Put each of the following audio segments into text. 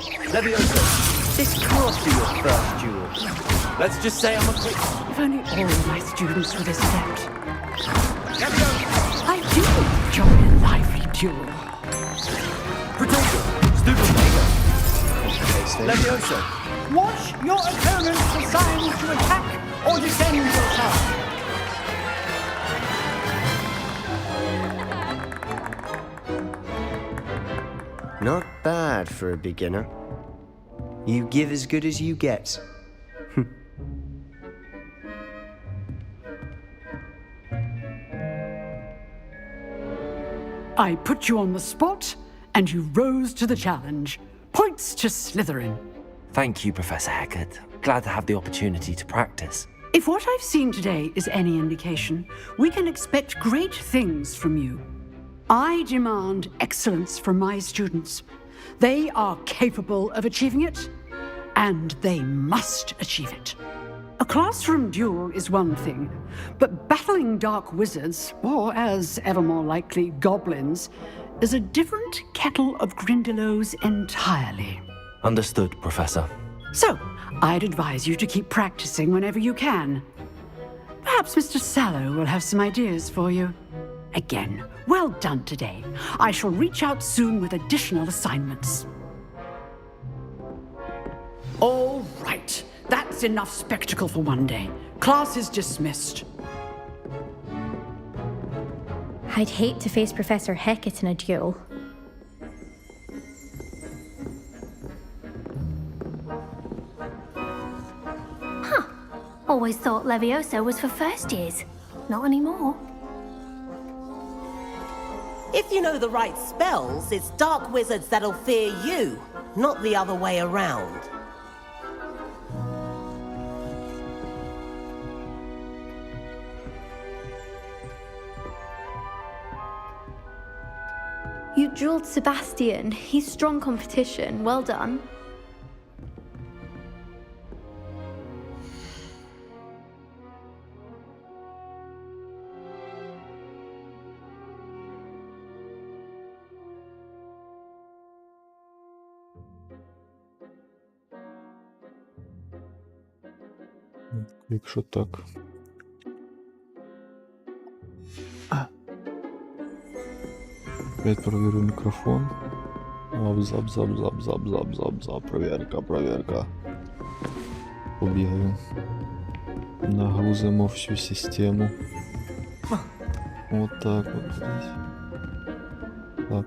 Levioso, this can't be your first duel. Let's just say I'm a quick... If only all my students were this adept. Levioso! I do enjoy a lively duel. Protector, student leader. Levioso, Watch your opponent's assigned to attack or defend your tower. Not bad for a beginner. You give as good as you get. I put you on the spot, and you rose to the challenge. Points to Slytherin. Thank you, Professor Hecat. Glad to have the opportunity to practice. If what I've seen today is any indication, we can expect great things from you. I demand excellence from my students. They are capable of achieving it, and they must achieve it. A classroom duel is one thing, but battling dark wizards, or as ever more likely, goblins, is a different kettle of Grindylows entirely. Understood, Professor. So, I'd advise you to keep practicing whenever you can. Perhaps Mr. Sallow will have some ideas for you. Again, well done today. I shall reach out soon with additional assignments. All right, that's enough spectacle for one day. Class is dismissed. I'd hate to face Professor Hecat in a duel. Always thought Levioso was for first years. Not anymore. If you know the right spells, it's dark wizards that'll fear you, not the other way around. You dueled Sebastian. He's strong competition. Well done. Якщо так. Опять проверю микрофон. Зап. Проверка. Побігаю. Нагрузимо всю систему. Вот так вот здесь. Так.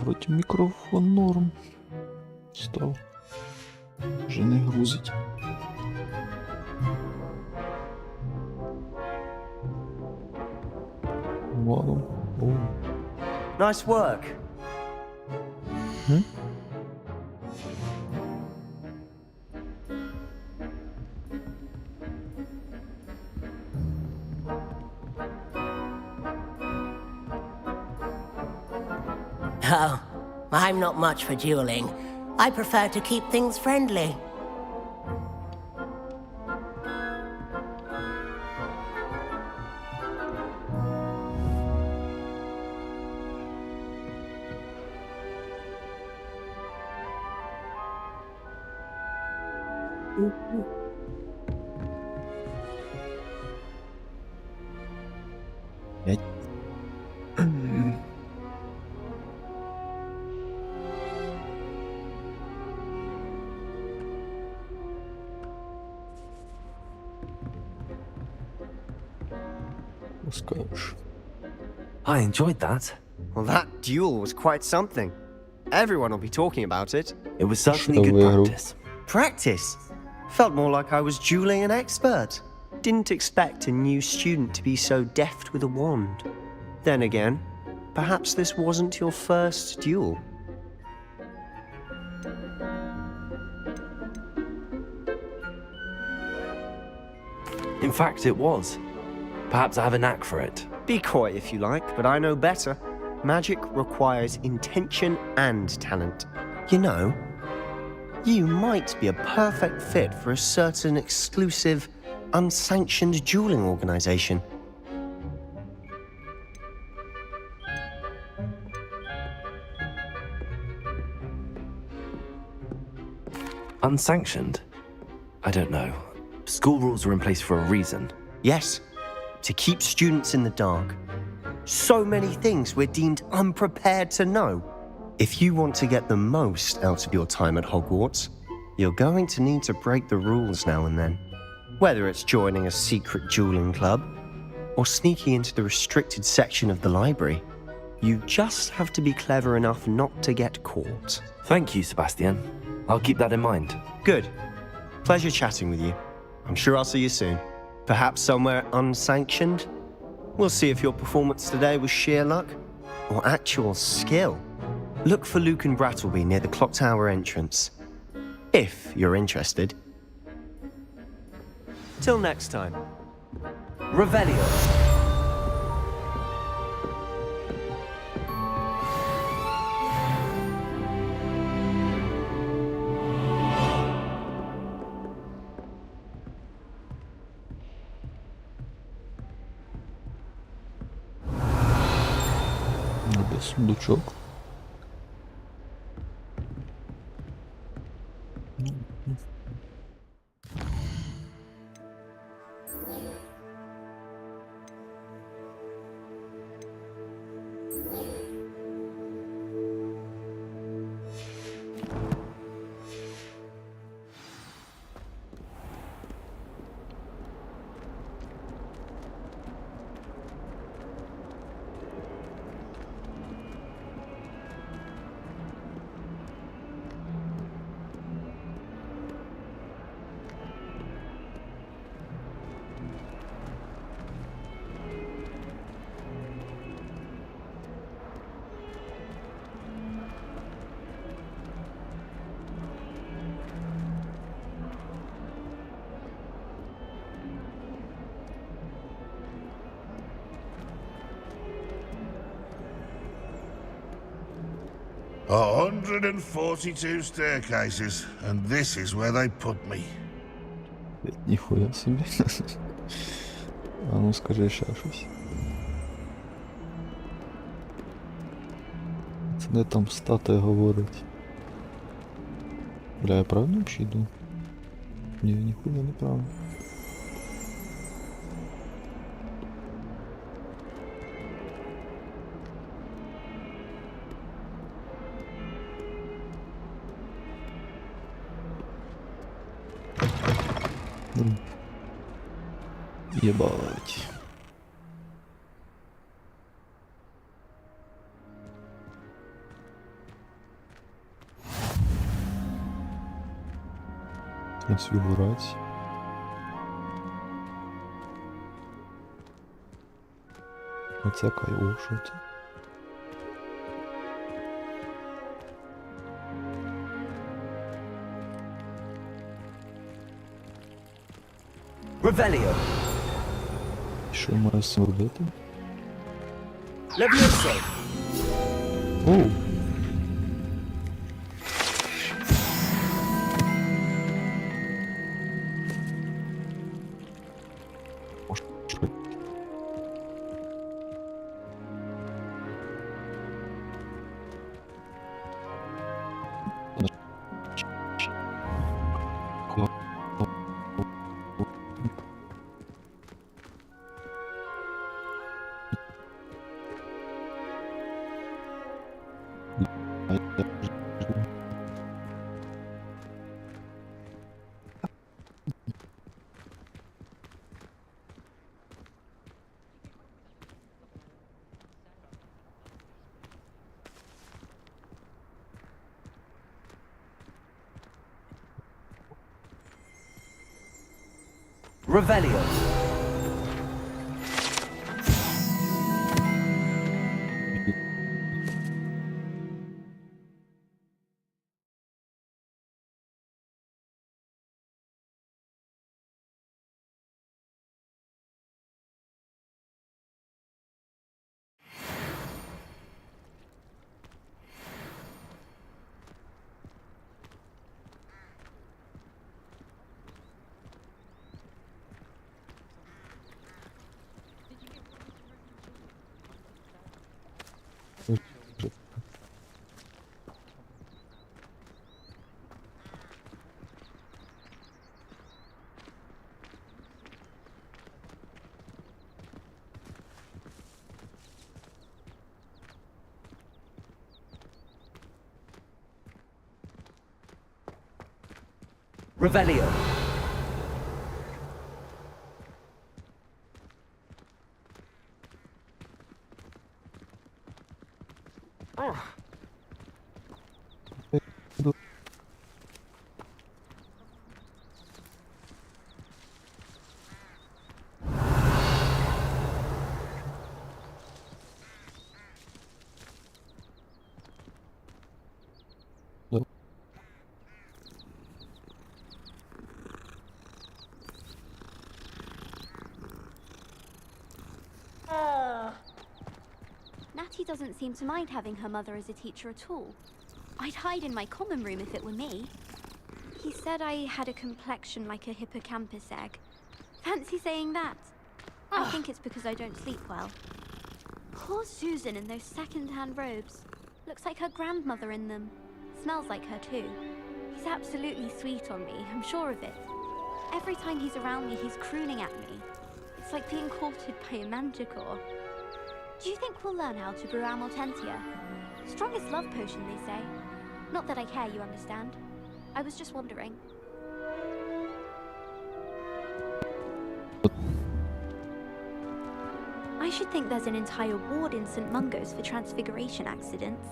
Вроді мікрофон норм став. Вже не грузить. Валом. Nice work. Oh, I'm not much for dueling. I prefer to keep things friendly. скажеш? I enjoyed that. Well, that duel was quite something. Everyone will be talking about it. It was certainly Що good виграв? practice. Practice. Felt more like I was dueling an expert. Didn't expect a new student to be so deft with a wand. Then again, perhaps this wasn't your first duel. In fact, it was. Perhaps I have a knack for it. Be coy if you like, but I know better. Magic requires intention and talent. You know, you might be a perfect fit for a certain exclusive, unsanctioned dueling organization. Unsanctioned? I don't know. School rules are in place for a reason. Yes, to keep students in the dark. So many things we're deemed unprepared to know. If you want to get the most out of your time at Hogwarts, you're going to need to break the rules now and then. Whether it's joining a secret dueling club, or sneaking into the restricted section of the library, you just have to be clever enough not to get caught. Thank you, Sebastian. I'll keep that in mind. Good. Pleasure chatting with you. I'm sure I'll see you soon. Perhaps somewhere unsanctioned? We'll see if your performance today was sheer luck or actual skill. Look for Luke and Brattleby near the clock tower entrance, if you're interested. Till next time. Revelio. Де сундучок? A 142 staircases, and this is where they put me. Ніхуя собі. А ну скажи ще щось. Це не там статуя говорить. Бля, я правильно чи йду? Ні, ніхуя не правильно. Ебать. Трансфигурация. Оце кайф, що це? Revelio. Що я маю з цим робити? Levioso. Оу! Revelio. Revelio. Natty doesn't seem to mind having her mother as a teacher at all. I'd hide in my common room if it were me. He said I had a complexion like a hippocampus egg. Fancy saying that? I think it's because I don't sleep well. Poor Susan in those second-hand robes. Looks like her grandmother in them. Smells like her too. He's absolutely sweet on me, I'm sure of it. Every time he's around me, he's crooning at me. It's like being courted by a manticore. Do you think we'll learn how to brew Amortentia? Strongest love potion, they say. Not that I care, you understand. I was just wondering. I should think there's an entire ward in St. Mungo's for transfiguration accidents.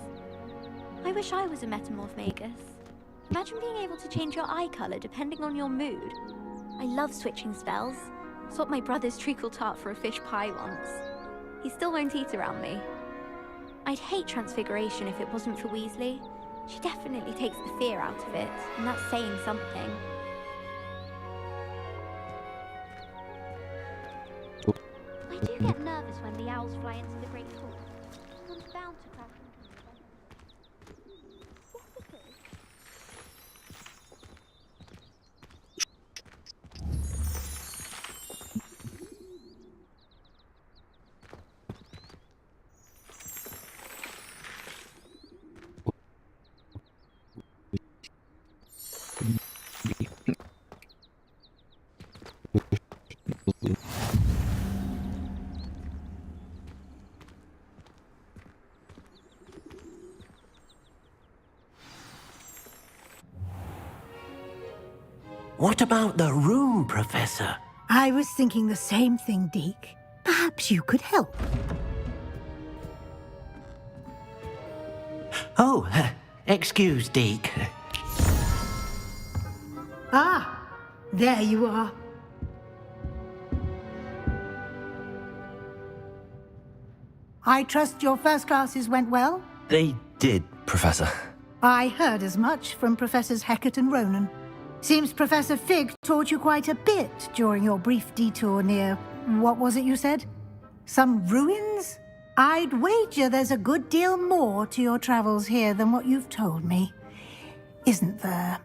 I wish I was a metamorph magus. Imagine being able to change your eye color depending on your mood. I love switching spells. Swapped my brother's treacle tart for a fish pie once. He still won't eat around me. I'd hate transfiguration if it wasn't for Weasley. She definitely takes the fear out of it, and that's saying something. I do get nervous when the owls fly into the Great Hall. One's bound to crash into them. What's the cause? What about the room, Professor? I was thinking the same thing, Deke. Perhaps you could help. Oh, excuse, Deke. Ah, there you are. I trust your first classes went well? They did, Professor. I heard as much from Professors Hecat and Ronan. Seems Professor Fig taught you quite a bit during your brief detour near... what was it you said? Some ruins? I'd wager there's a good deal more to your travels here than what you've told me. Isn't there?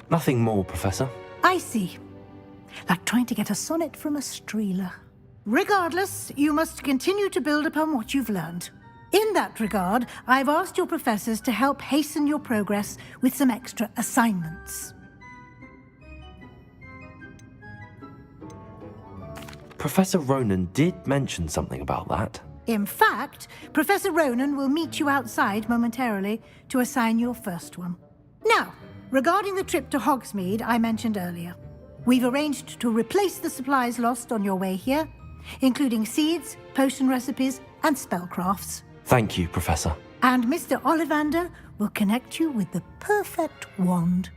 Nothing more, Professor. I see. Like trying to get a sonnet from a streeler. Regardless, you must continue to build upon what you've learned. In that regard, I've asked your professors to help hasten your progress with some extra assignments. Professor Ronan did mention something about that. In fact, Professor Ronan will meet you outside momentarily to assign your first one. Now, regarding the trip to Hogsmeade I mentioned earlier. We've arranged to replace the supplies lost on your way here, including seeds, potion recipes, and spellcrafts. Thank you, Professor. And Mr. Ollivander will connect you with the perfect wand.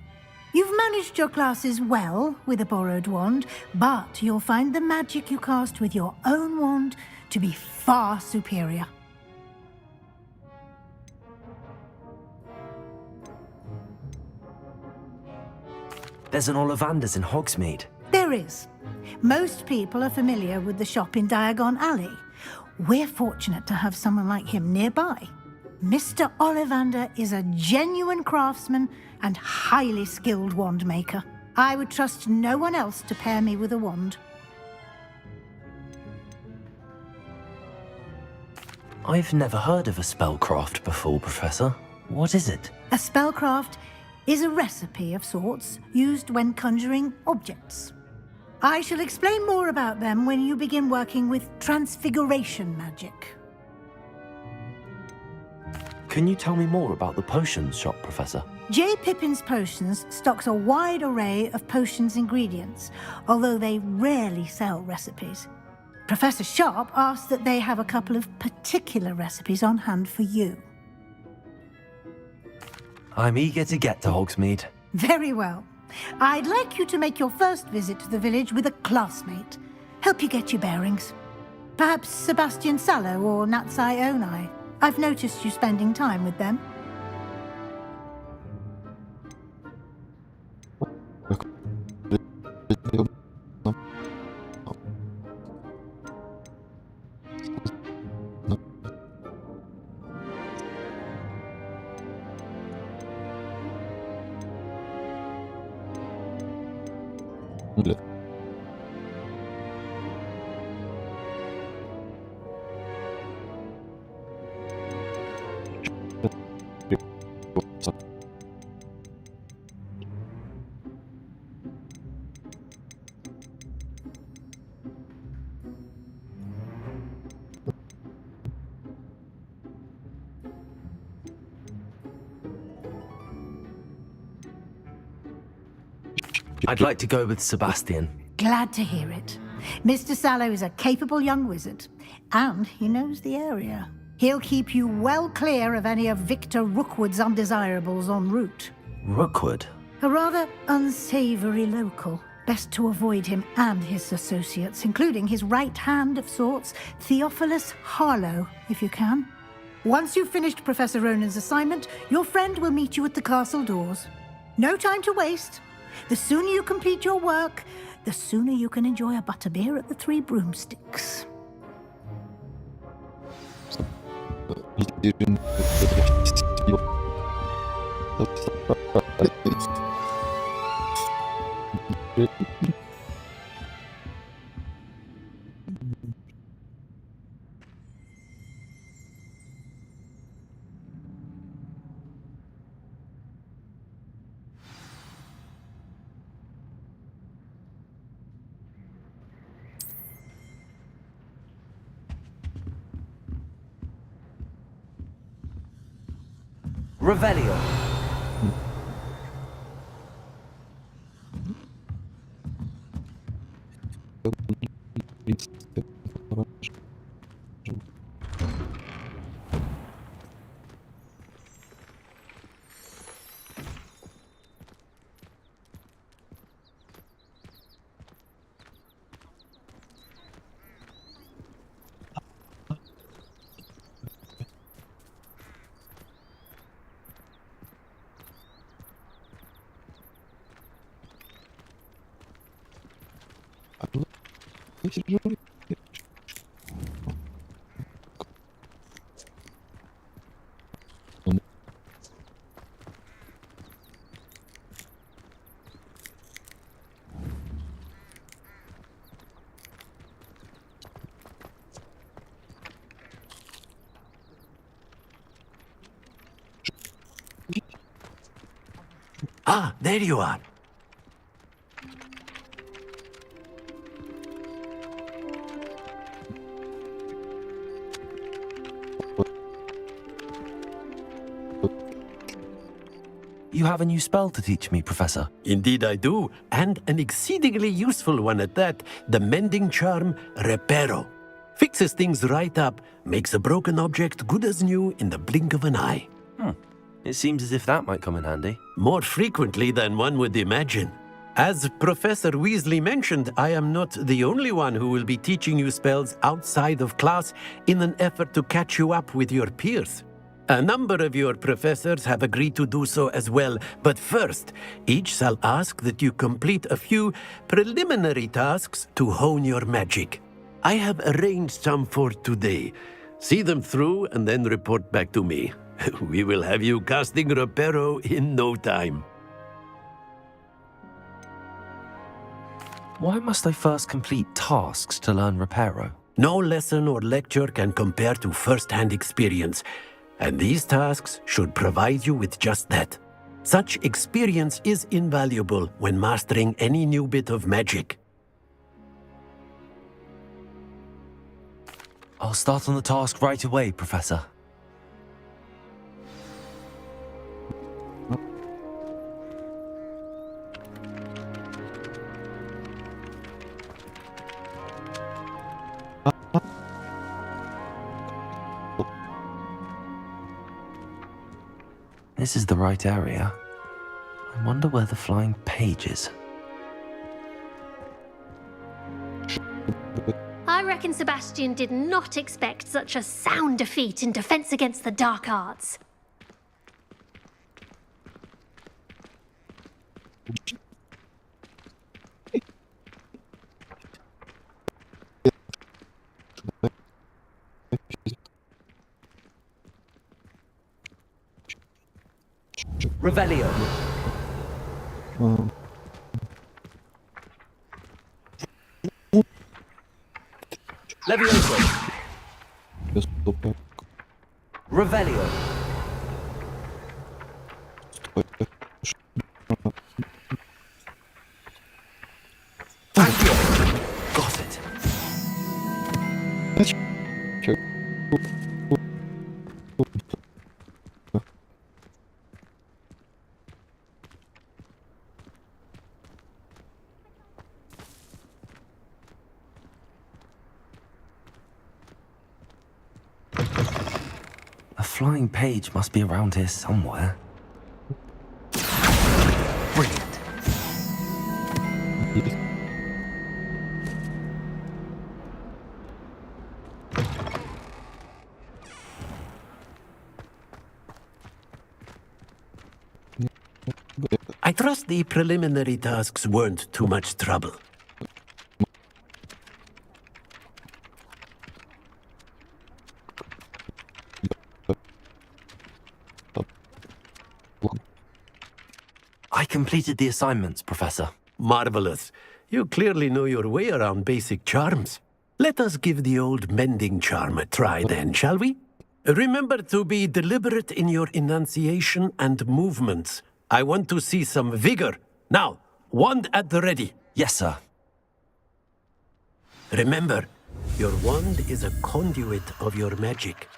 You've managed your classes well with a borrowed wand, but you'll find the magic you cast with your own wand to be far superior. There's an Ollivander's in Hogsmeade. There is. Most people are familiar with the shop in Diagon Alley. We're fortunate to have someone like him nearby. Mr. Ollivander is a genuine craftsman and highly skilled wand maker. I would trust no one else to pair me with a wand. I've never heard of a spellcraft before, Professor. What is it? A spellcraft is a recipe of sorts used when conjuring objects. I shall explain more about them when you begin working with transfiguration magic. Can you tell me more about the potions shop, Professor? J. Pippin's Potions stocks a wide array of potions ingredients, although they rarely sell recipes. Professor Sharp asks that they have a couple of particular recipes on hand for you. I'm eager to get to Hogsmeade. Very well. I'd like you to make your first visit to the village with a classmate. Help you get your bearings. Perhaps Sebastian Sallow or Natsai Onai. I've noticed you spending time with them. I'd like to go with Sebastian. Glad to hear it. Mr. Sallow is a capable young wizard, and he knows the area. He'll keep you well clear of any of Victor Rookwood's undesirables en route. Rookwood? A rather unsavory local. Best to avoid him and his associates, including his right hand of sorts, Theophilus Harlow, if you can. Once you've finished Professor Ronan's assignment, your friend will meet you at the castle doors. No time to waste. The sooner you complete your work, the sooner you can enjoy a butterbeer at the Three Broomsticks. Revelio. Ah, there you are. You have a new spell to teach me, Professor. Indeed I do, and an exceedingly useful one at that, the mending charm Reparo. Fixes things right up, makes a broken object good as new in the blink of an eye. It seems as if that might come in handy. More frequently than one would imagine. As Professor Weasley mentioned, I am not the only one who will be teaching you spells outside of class in an effort to catch you up with your peers. A number of your professors have agreed to do so as well, but first, each shall ask that you complete a few preliminary tasks to hone your magic. I have arranged some for today. See them through and then report back to me. We will have you casting Reparo in no time. Why must I first complete tasks to learn Reparo? No lesson or lecture can compare to first-hand experience, and these tasks should provide you with just that. Such experience is invaluable when mastering any new bit of magic. I'll start on the task right away, Professor. This is the right area. I wonder where the flying page is. I reckon Sebastian did not expect such a sound defeat in Defense Against the Dark Arts. Revelio. Levioso. Revelio. Accio. Got it. A flying page must be around here somewhere. Brilliant. I trust the preliminary tasks weren't too much trouble. I completed the assignments, Professor. Marvelous. You clearly know your way around basic charms. Let us give the old mending charm a try then, shall we? Remember to be deliberate in your enunciation and movements. I want to see some vigor. Now, wand at the ready. Yes, sir. Remember, your wand is a conduit of your magic.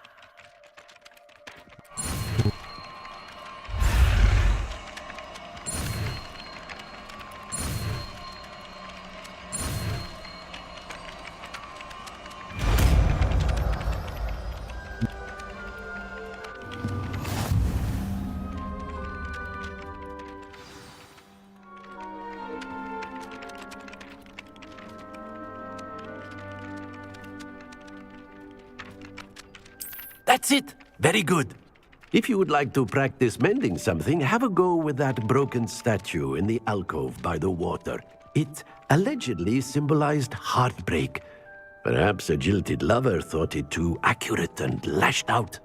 That's it! Very good. If you would like to practice mending something, have a go with that broken statue in the alcove by the water. It allegedly symbolized heartbreak. Perhaps a jilted lover thought it too accurate and lashed out.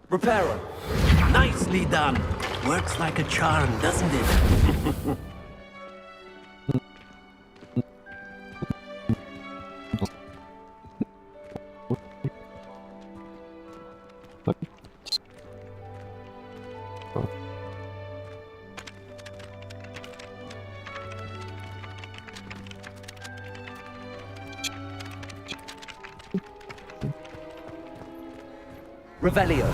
Reparo. Nicely done. Works like a charm, doesn't it? Revelio.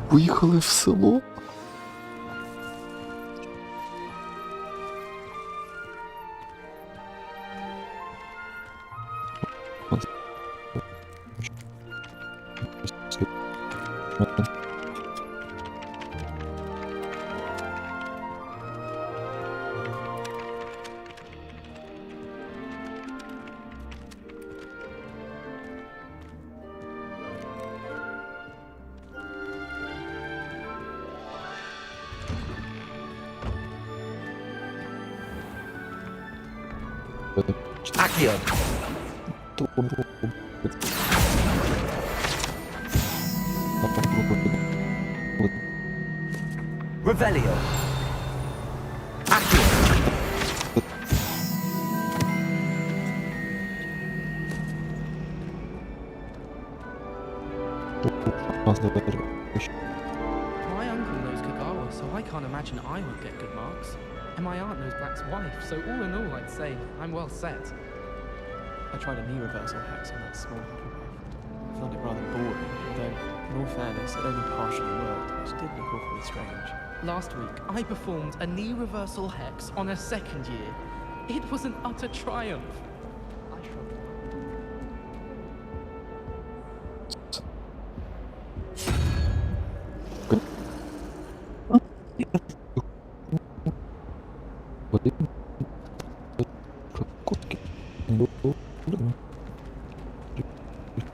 Поїхали в село. Accio. Revelio. Accio. My uncle knows Kagawa, so I can't imagine I won't get good marks. And my aunt knows Black's wife, so all in all, I'd say I'm well set. I tried a knee reversal hex on that small hippogriff. I found it rather boring, though, in all fairness, it only partially worked, which did look awfully strange. Last week, I performed a knee reversal hex on a second year. It was an utter triumph. I shrugged.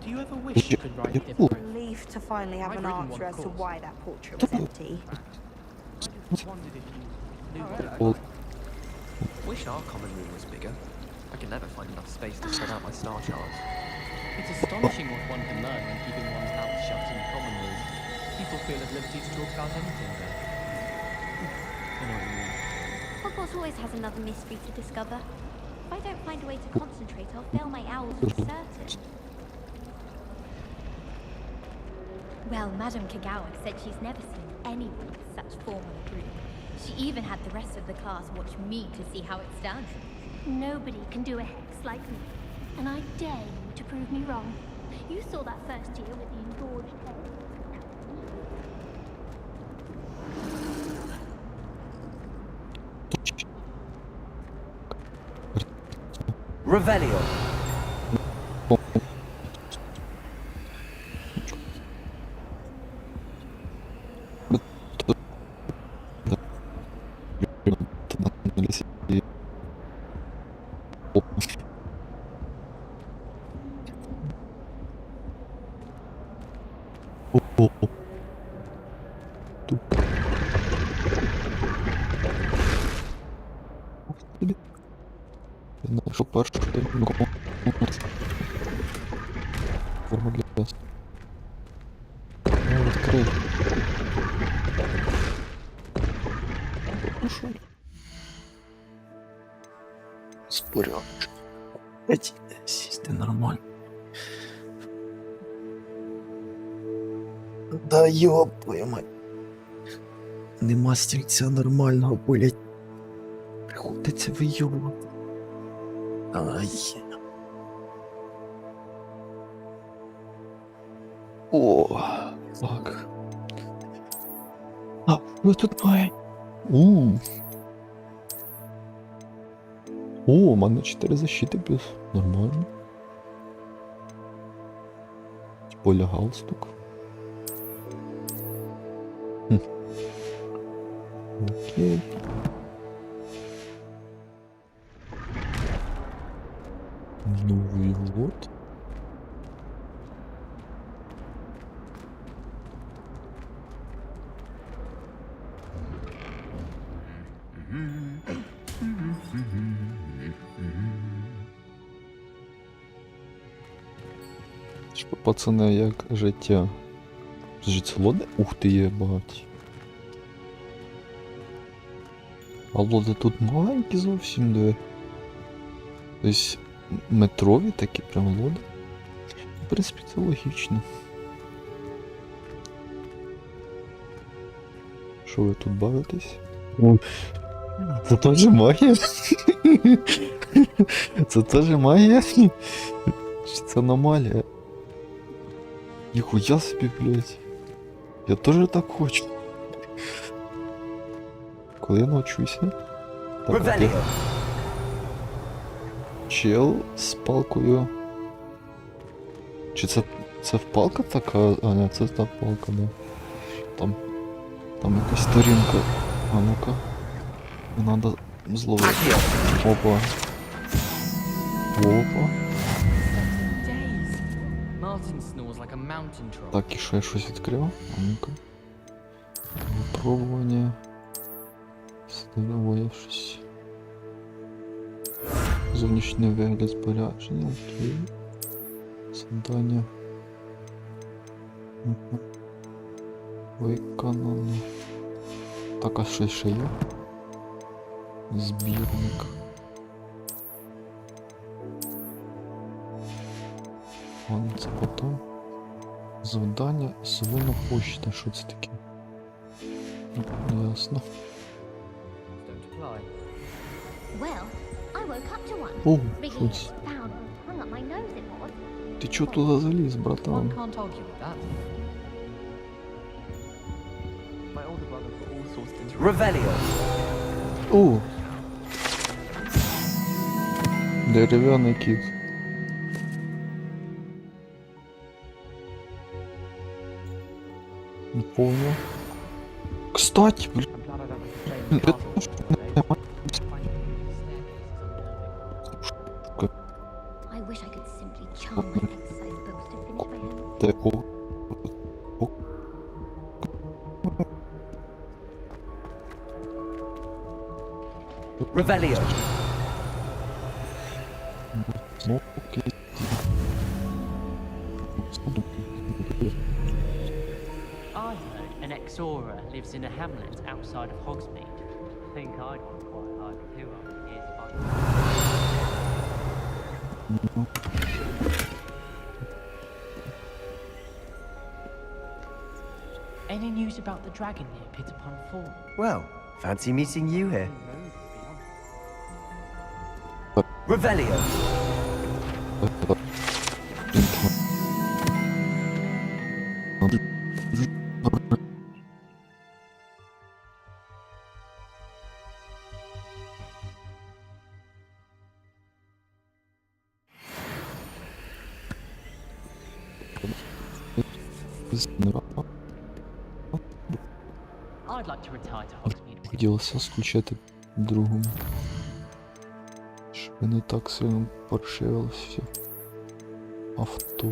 Do you ever wish you could write it? Relief to finally have an answer as to why that portrait was empty. I wondered if you knew what Wish our common room was bigger. I can never find enough space to spread out my star charts. It's astonishing what one can learn when keeping one's mouth shut in the common room. People feel at liberty to talk about anything there. I know what you mean. Hogwarts always has another mystery to discover. If I don't find a way to concentrate, I'll fail my owls for certain. Well, Madame Kagawa said she's never seen anyone with such form on a group. She even had the rest of the class watch me to see how it's done. Nobody can do a hex like me. And I dare you to prove me wrong. You saw that first year with the engorged head. Revelio. Я знайшов першу форму для вас. Відкрий. Пошел. Спорядочок. Сісти нормально. Да ёб твою мать. Нема стільця нормального, блять. Приходиться вийобувати. Ай. О, так. А, ви тут має. О, у мене 4 защити плюс. Нормально. Поля галстук. Окей. Новый лот. Пацани, як життя? Це лоди? Ух ти, є багаті. А лоди тут маленькі зовсім, диви. Тобто метрові такі прям лоди. В принципі, це логічно. Що ви тут бавитесь? Це теж магія? Це теж магія? Чи це аномалія? Ніхуя собі, блядь. Я теж так хочу. Коли я навчуся? Так, я... Чел з палкою. Чи це палка така? А, не, це та палка, да. Там якась сторінка. А ну-ка. Надо зловити. Опа. Опа. Так, і що я щось відкрив? А ну-ка. Випробування. Становоє щось. Зовнішній вигляд збереження. Окей. Завдання. Виконано. Так, а що ще є? Збірник. Ладно, це потім. Завдання Солона почта. Що це таке? Ясно. О, що це? Ти чого туди заліз, братан? Revelio. О! Дерев'яний кіт. Не понял. Кстати, блин. Revelio. Ну, окей. I heard an ex-aura lives in a hamlet outside of Hogsmeade. Think I'd want quite like too after years fighting. Any news about the dragon near Pit upon Fall? Well, fancy meeting you here. Revelio. I'd like to retire to Hogsmeade. Хотілося скучати другому. Щоб не так сильно паршивилося авто.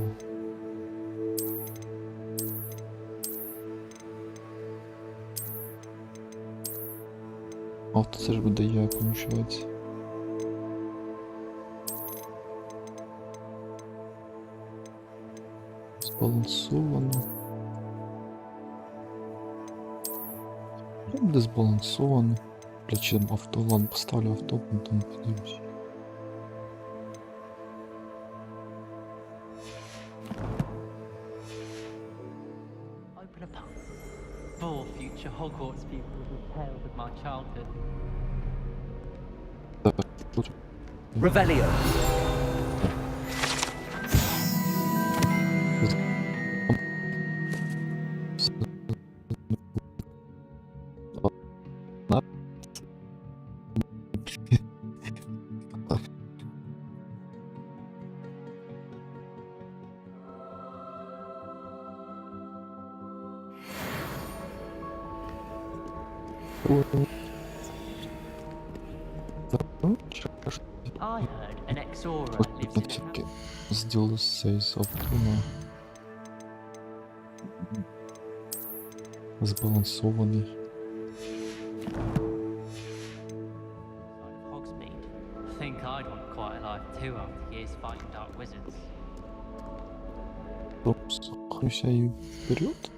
Авто це ж буде я, виходить. Збалансовано. Буде збалансовано. Чи авто, ладно, поставлю авто, потім подивлюсь. Open a pub. For future Hogwarts people with tales of my childhood. Revelio. I heard an ex-aura lives in a hamlet. Сделаю сейс автома. Збалансований. Hogsmeade. Think I'd want quite a life too after years fighting dark wizards. Сохнуся и вперед.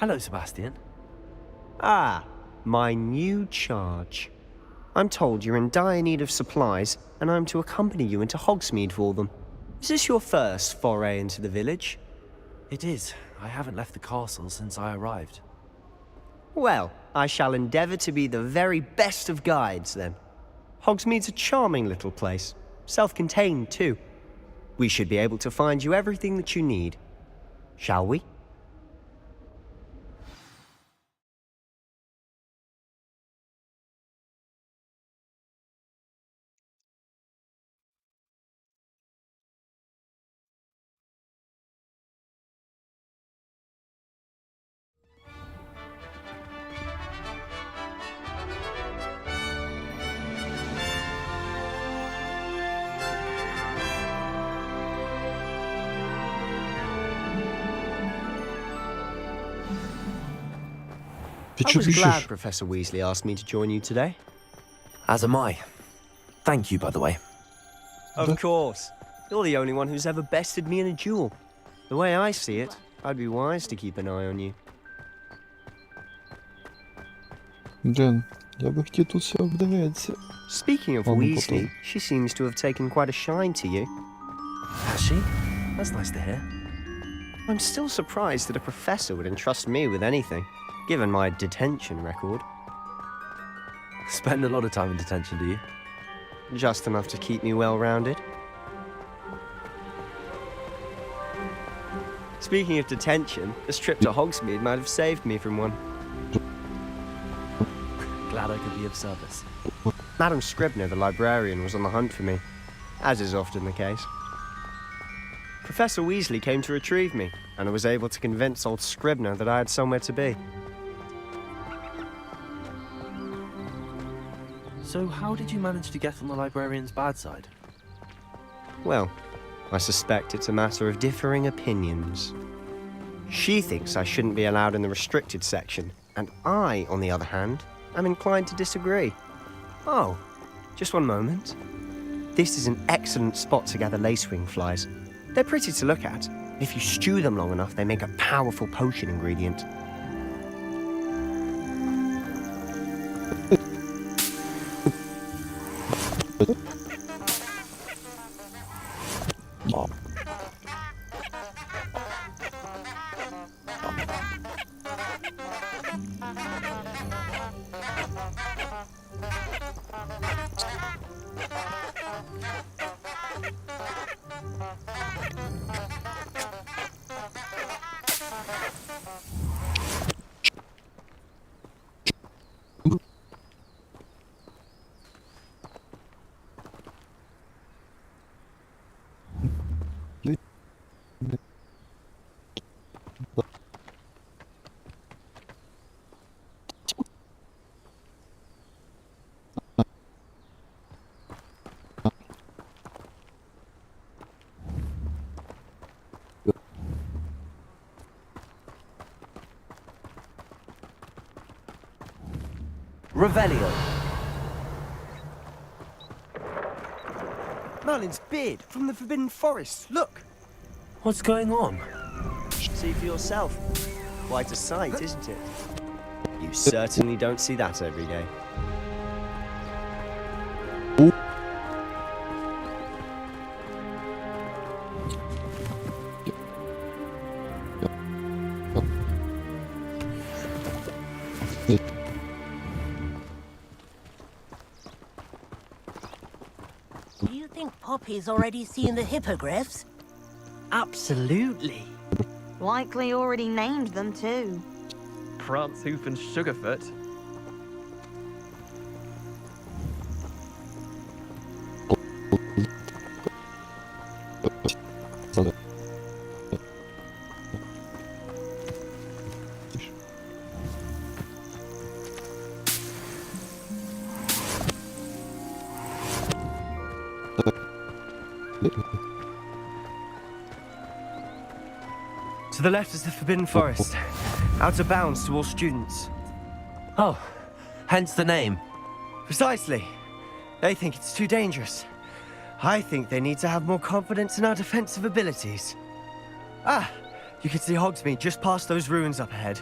Hello, Sebastian. Ah, my new charge. I'm told you're in dire need of supplies, and I'm to accompany you into Hogsmeade for them. Is this your first foray into the village? It is. I haven't left the castle since I arrived. Well, I shall endeavour to be the very best of guides, then. Hogsmeade's a charming little place. Self-contained, too. We should be able to find you everything that you need. Shall we? I was glad Professor Weasley asked me to join you today. As am I. Thank you, by the way. Of course. You're the only one who's ever bested me in a duel. The way I see it, I'd be wise to keep an eye on you. Джен, я би хотів тут все обдивитися. Speaking of Weasley, she seems to have taken quite a shine to you. Has she? That's nice to hear. I'm still surprised that a professor would entrust me with anything, given my detention record. Spend a lot of time in detention, do you? Just enough to keep me well-rounded. Speaking of detention, this trip to Hogsmeade might have saved me from one. Glad I could be of service. Madam Scribner, the librarian, was on the hunt for me, as is often the case. Professor Weasley came to retrieve me, and I was able to convince old Scribner that I had somewhere to be. So how did you manage to get on the librarian's bad side? Well, I suspect it's a matter of differing opinions. She thinks I shouldn't be allowed in the restricted section, and I, on the other hand, am inclined to disagree. Oh, just one moment. This is an excellent spot to gather lacewing flies. They're pretty to look at. If you stew them long enough, they make a powerful potion ingredient. Revelio. Merlin's beard from the Forbidden Forest. Look. What's going on? See for yourself. Quite a sight, isn't it? You certainly don't see that every day. Do you think Poppy's already seen the hippogriffs? Absolutely. Likely already named them too. Prance, Hoof, and Sugarfoot. To the left is the Forbidden Forest. Out of bounds to all students. Oh, hence the name. Precisely. They think it's too dangerous. I think they need to have more confidence in our defensive abilities. Ah, you can see Hogsmeade just past those ruins up ahead.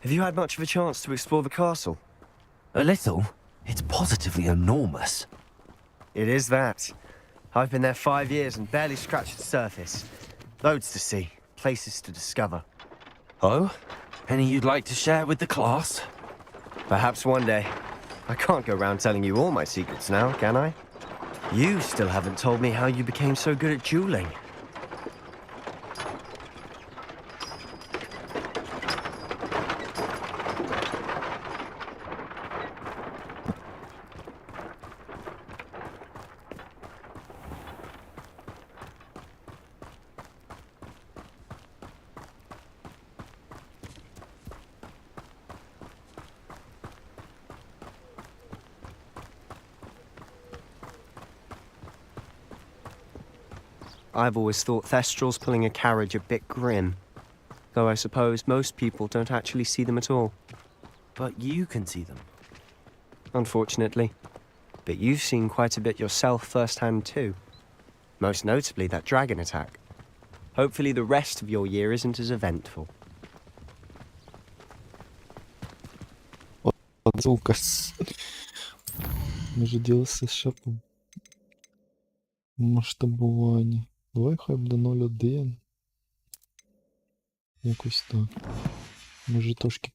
Have you had much of a chance to explore the castle? A little. It's positively enormous. It is that. I've been there 5 years and barely scratched the surface. Loads to see, places to discover. Oh? Any you'd like to share with the class? Perhaps one day. I can't go around telling you all my secrets now, can I? You still haven't told me how you became so good at dueling. I've always thought Thestrals pulling a carriage a bit grim. Though I suppose most people don't actually see them at all. But you can see them. Unfortunately. But you've seen quite a bit yourself firsthand too. Most notably that dragon attack. Hopefully the rest of your year isn't as eventful. Лукас. Може ділися з шапом. Масштабування. Давай хай буде 0,1. Якось так. Може трошки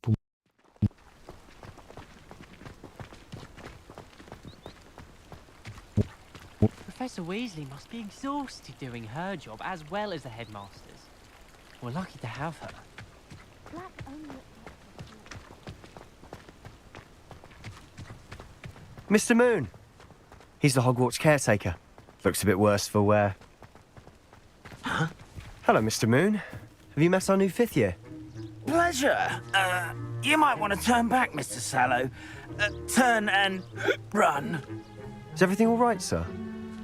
Professor Weasley must be exhausted doing her job as well as the headmaster's. We're lucky to have her. Mr. Moon! He's the Hogwarts caretaker. Looks a bit worse for wear. Huh? Hello, Mr. Moon. Have you met our new 5th year? Pleasure. You might want to turn back, Mr. Sallow. Turn and run. Is everything all right, sir?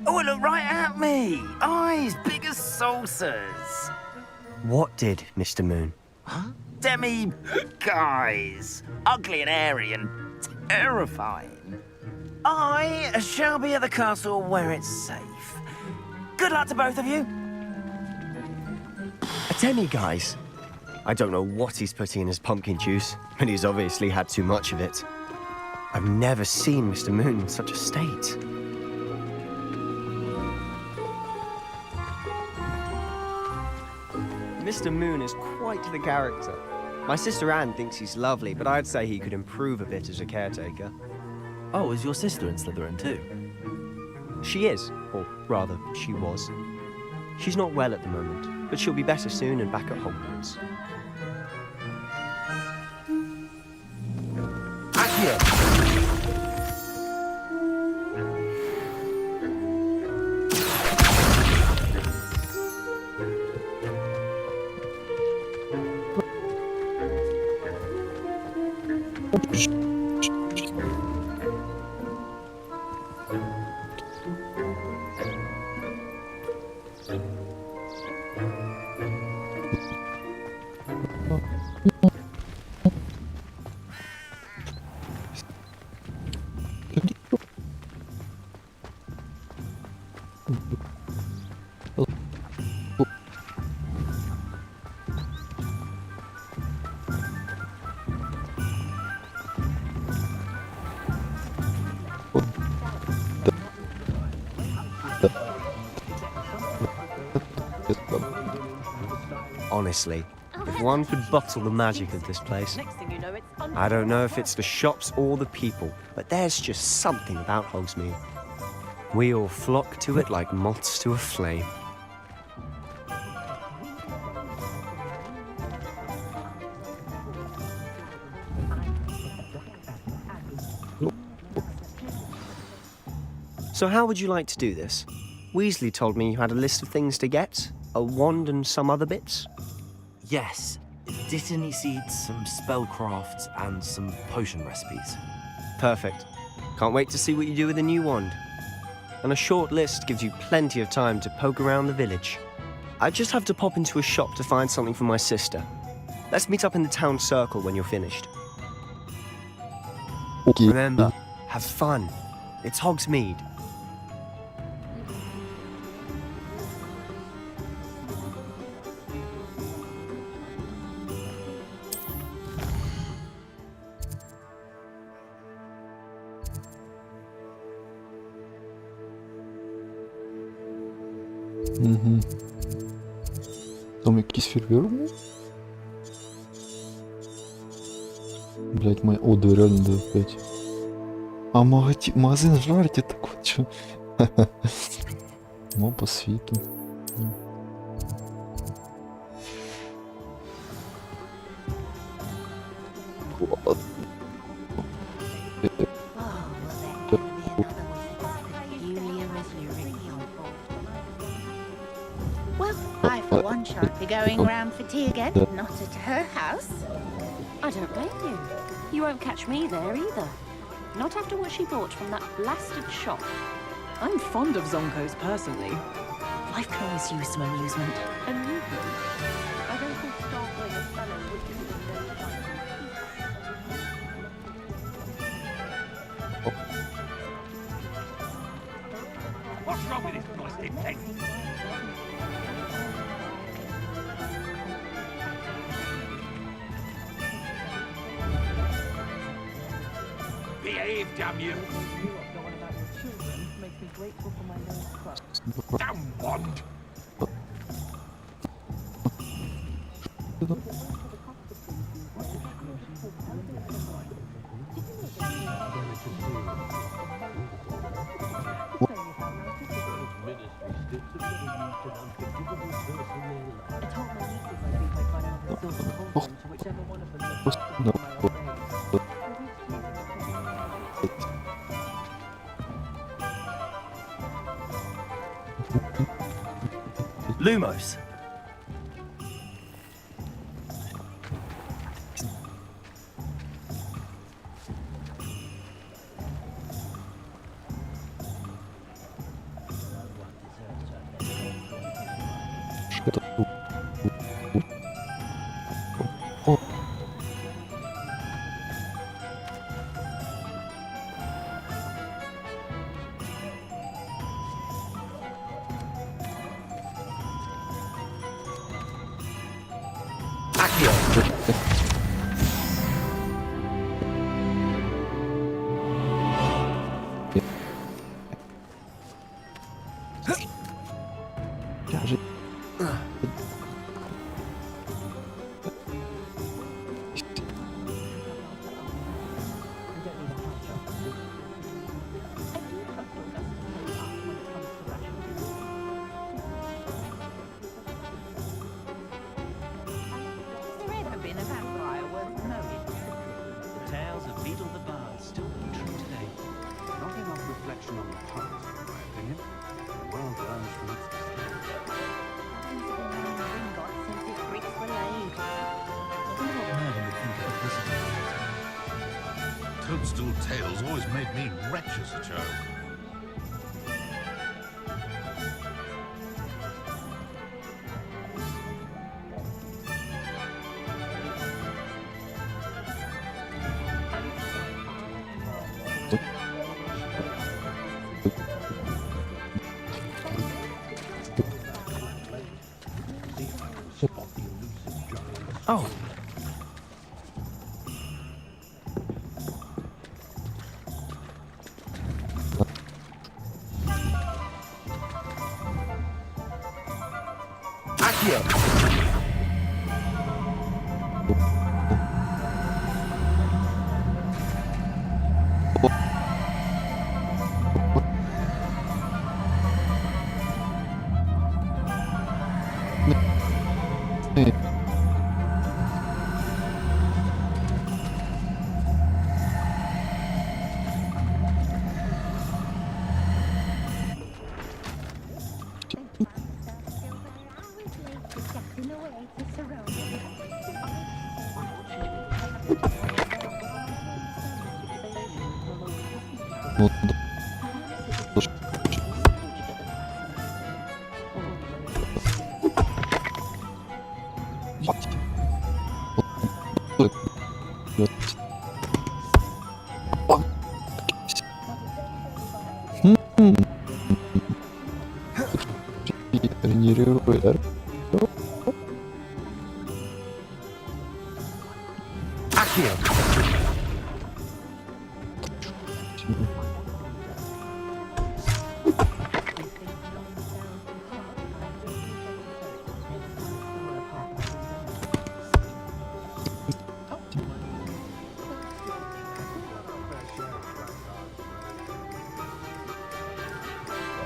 Oh, look right at me. Eyes big as saucers. What did, Mr. Moon? Huh? Demi-guys. Ugly and airy and terrifying. I shall be at the castle where it's safe. Good luck to both of you. A demi-guise? I don't know what he's putting in his pumpkin juice, but he's obviously had too much of it. I've never seen Mr. Moon in such a state. Mr. Moon is quite the character. My sister Anne thinks he's lovely, but I'd say he could improve a bit as a caretaker. Oh, is your sister in Slytherin too? She is, or rather, she was. She's not well at the moment, but she'll be better soon and back at Hogwarts. Accio! Honestly, if one could bottle the magic of this place. I don't know if it's the shops or the people, but there's just something about Hogsmeade. We all flock to it like moths to a flame. So how would you like to do this? Weasley told me you had a list of things to get, a wand and some other bits. Yes. Dittany seeds, some spellcrafts, and some potion recipes. Perfect. Can't wait to see what you do with the new wand. And a short list gives you plenty of time to poke around the village. I just have to pop into a shop to find something for my sister. Let's meet up in the town circle when you're finished. Okay. Remember, have fun. It's Hogsmeade. Угу. Там якийсь фейерверк був? Блять, моя... О, да, реально, да, опять. А магазин жарить, так от що? Ну, по світу. Well, I for one shan't be going round for tea again, not at her house. I don't blame you. You won't catch me there either. Not after what she bought from that blasted shop. I'm fond of Zonkos personally. Life can always use some amusement. Amusement? I don't think startling a fellow would give it a very fine. What's wrong with this plastic thing? Behave, damn you! Makes me grateful for my nose crust. Damn wand! Lumos. Toadstool tales always made me wretch as a child. Oh.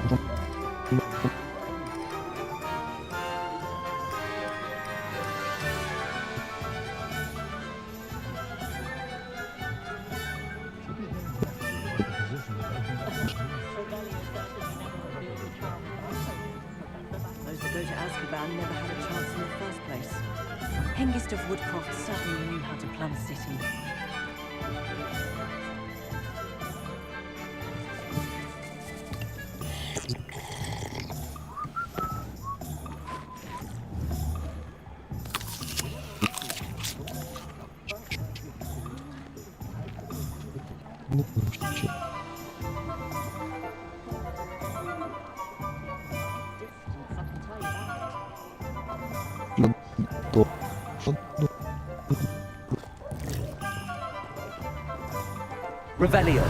Those that go to Azkaban never had a chance in the first place. Hengist of Woodcroft certainly knew how to plumb a city. Revelio.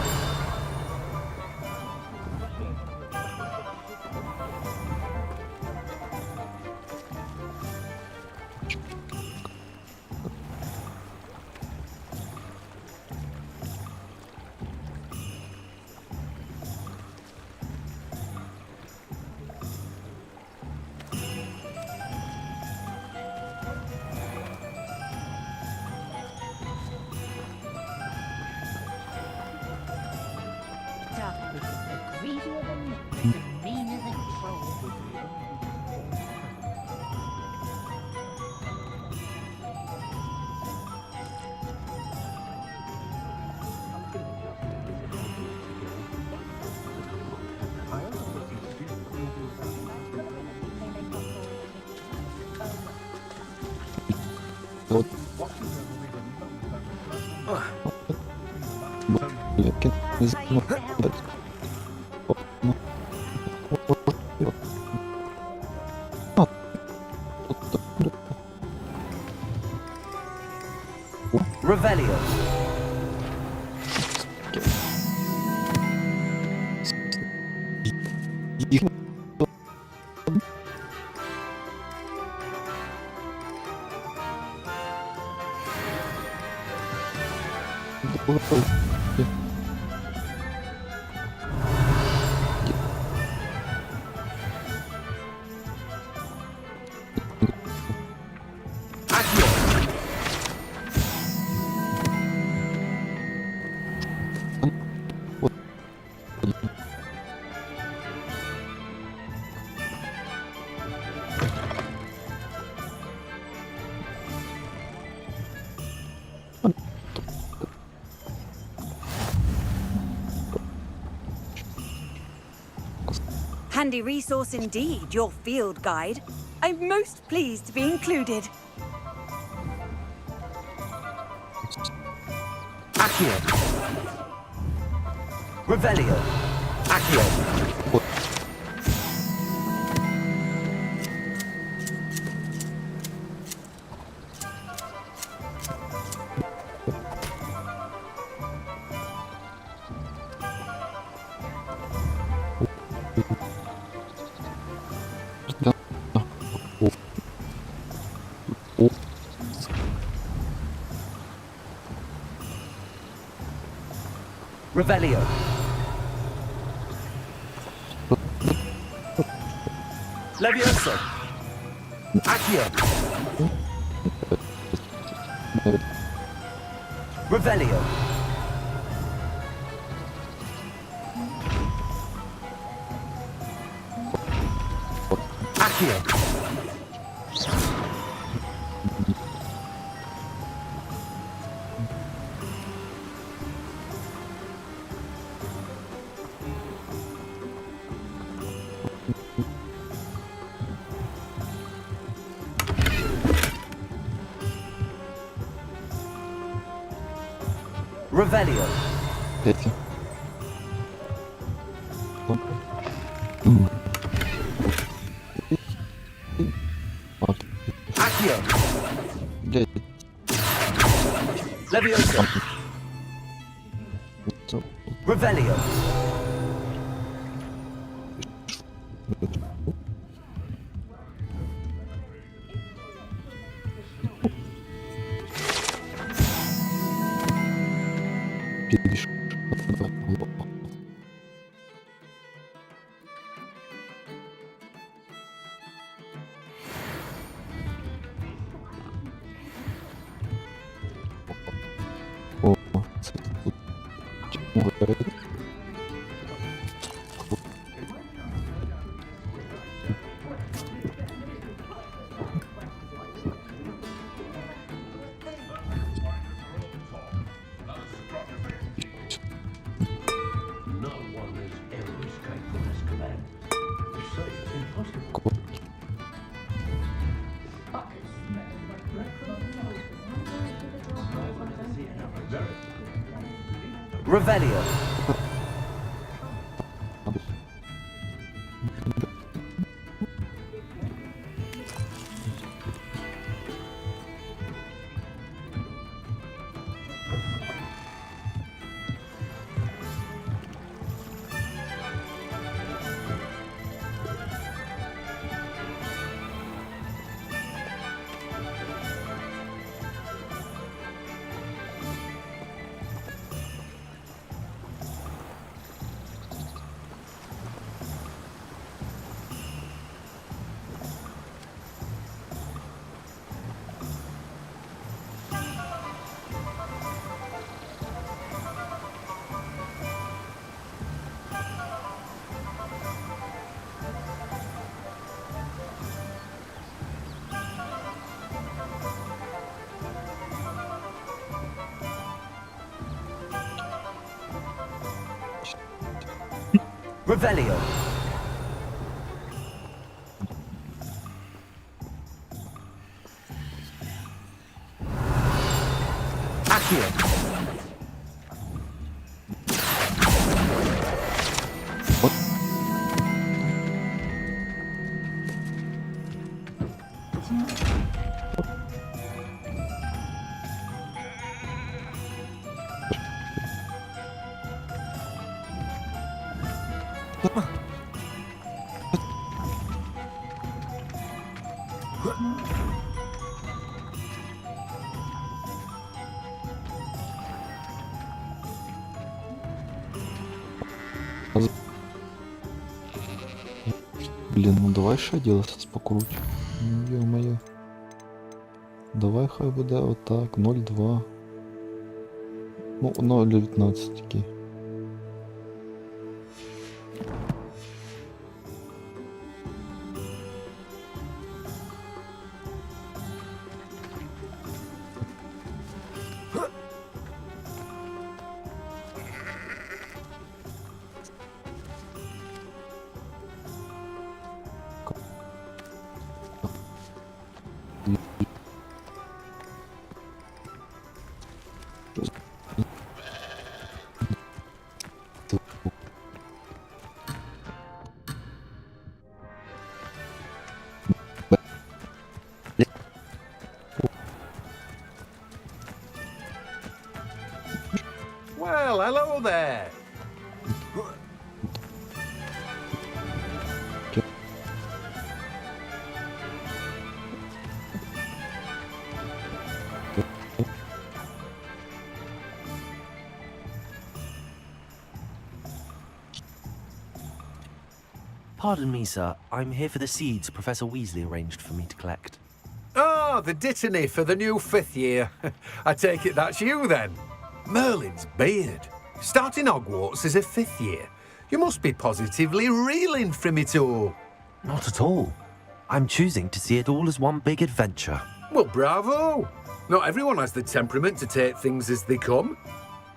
Revelio. Handy resource indeed, your field guide. I'm most pleased to be included. Accio. Revelio. Accio. Revelio. Levioso. Accio. Revelio. Accio. Revelio. Accio. Levioso. Revelio. Revelio. Revelio. Accio. Блін, ну давай ще ділитися покруче. Ну, йо-моє. Давай хай буде отак, 0,2. Ну, 0,19 такий. Well, hello there. Pardon me, sir. I'm here for the seeds Professor Weasley arranged for me to collect. Ah, the dittany for the new 5th year. I take it that's you then. Merlin's beard. Starting Hogwarts as a 5th year. You must be positively reeling from it all. Not at all. I'm choosing to see it all as one big adventure. Well, bravo. Not everyone has the temperament to take things as they come.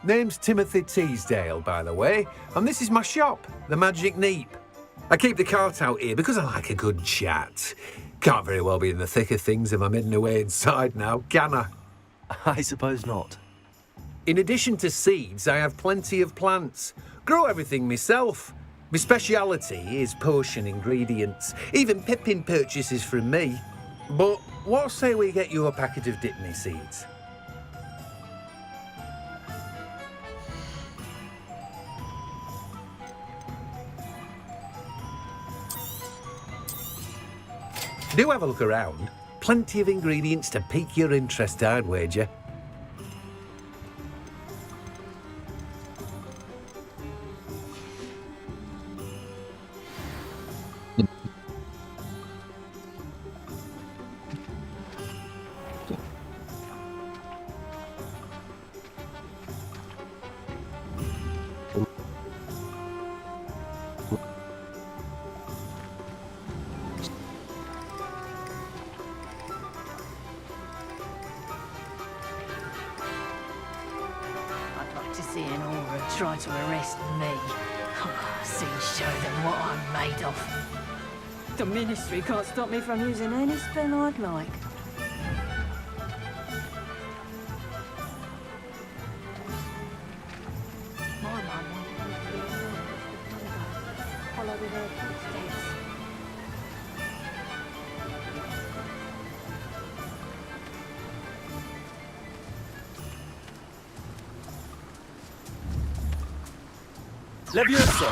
Name's Timothy Teasdale, by the way, and this is my shop, the Magic Neep. I keep the cart out here because I like a good chat. Can't very well be in the thick of things if I'm hidden away inside now, can I? I suppose not. In addition to seeds, I have plenty of plants. Grow everything myself. My speciality is potion ingredients. Even Pippin purchases from me. But what say we get you a packet of Dittany seeds? Do have a look around. Plenty of ingredients to pique your interest, I'd wager. seeing Aura try to arrest me. I'll soon show them what I'm made of. The Ministry can't stop me from using any spell I'd like. My mum wanted me to be a nun, follow in her footsteps. Levioso!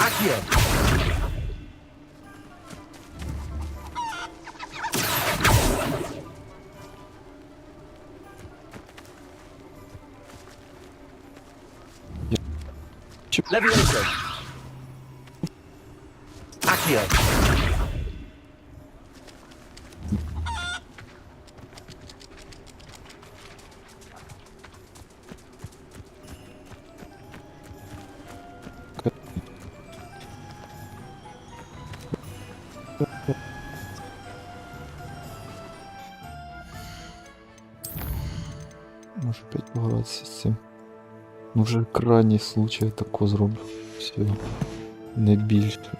Accio! Levioso! Accio! Може опять погратися з цим. Ну вже крайній случай я тако зроблю. Все. Не більше.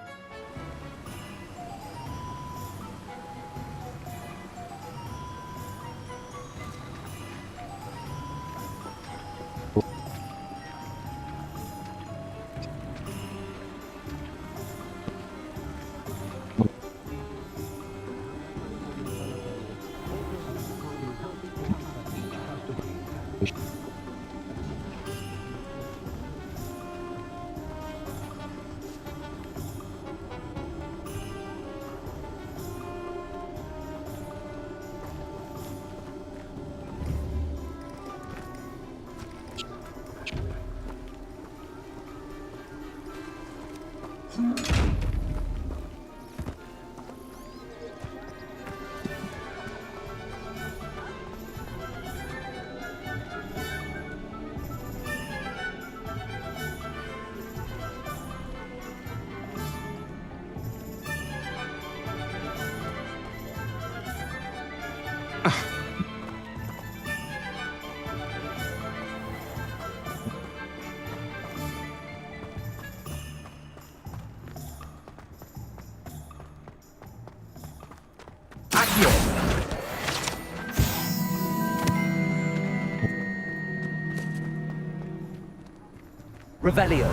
Revelio.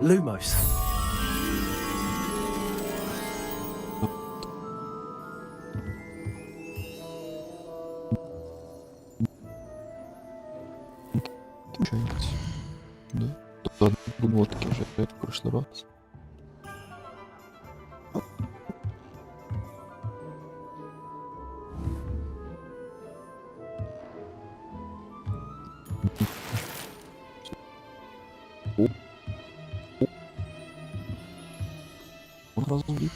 Lumos. Да? Ладно, будемо таки вже як в прошлый раз. Одразу вбити.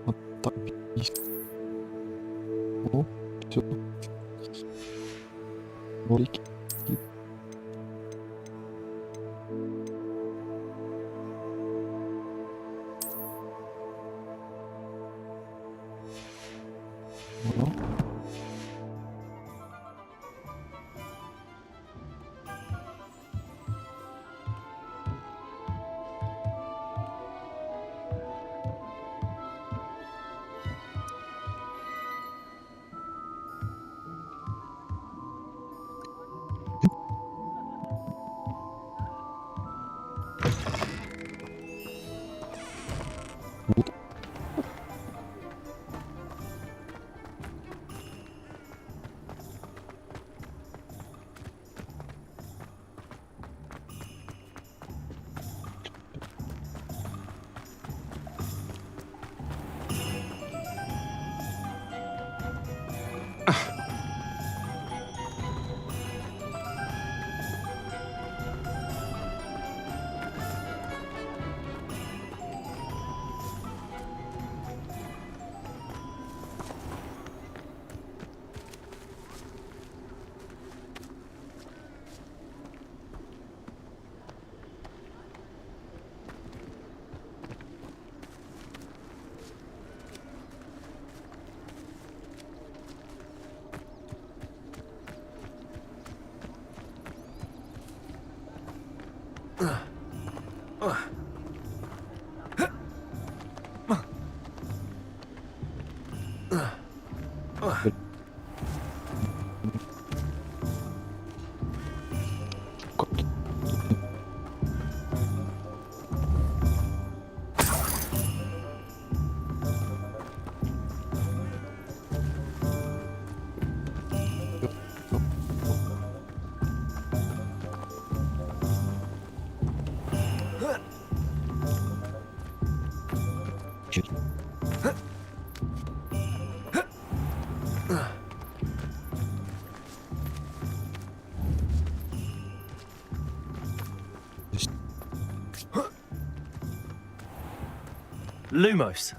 От так. О, все. Великий. Lumos.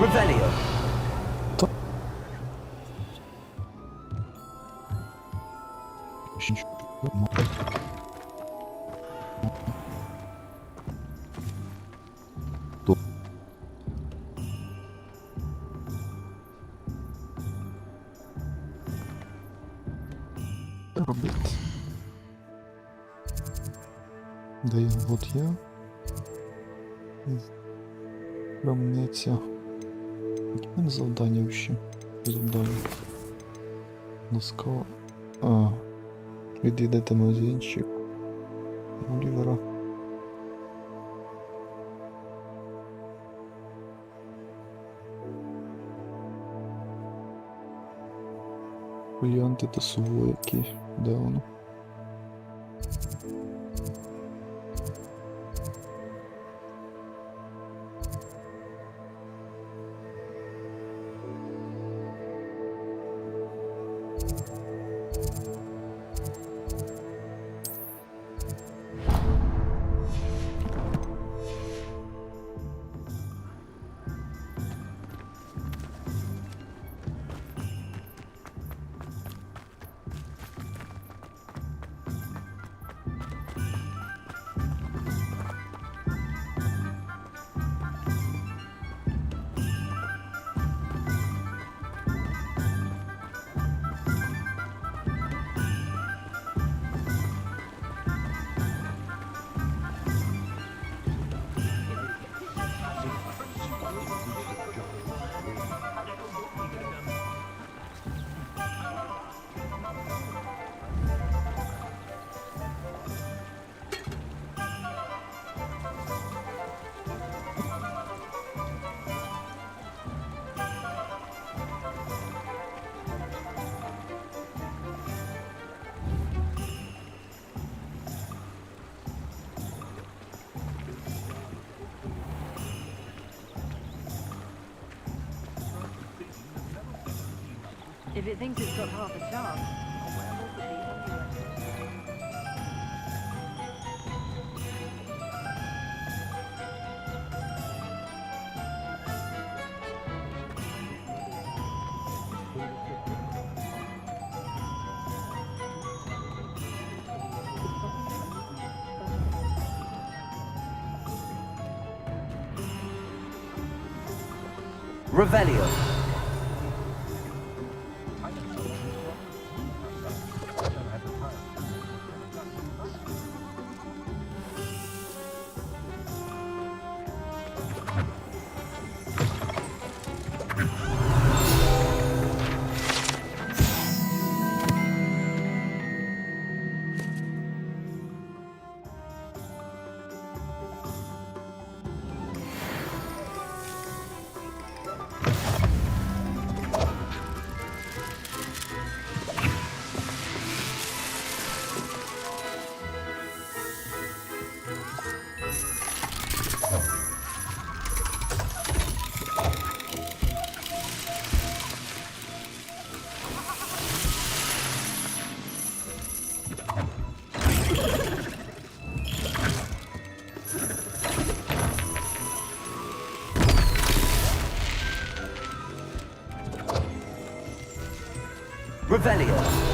Revelio. Робити. Де я? От я. Крамниця. Які в мене завдання ще? Завдання. Ласкаво. Відвідати магазинчик. Олівера. Фоліанти та сувояки. Де воно? If it thinks it's got half a chance. Revelio. Revelio.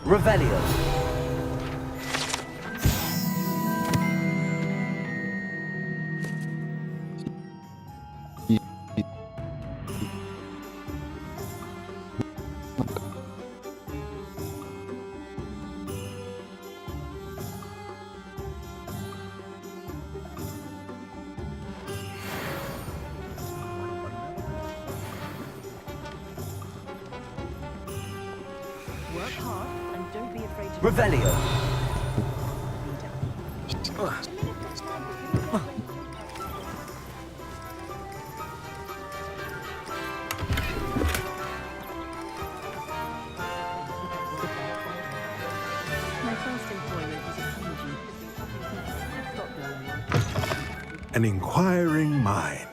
Revelio. Work hard and don't be afraid to... Revelio. My first employment was at Fiji. Got there. An inquiring mind.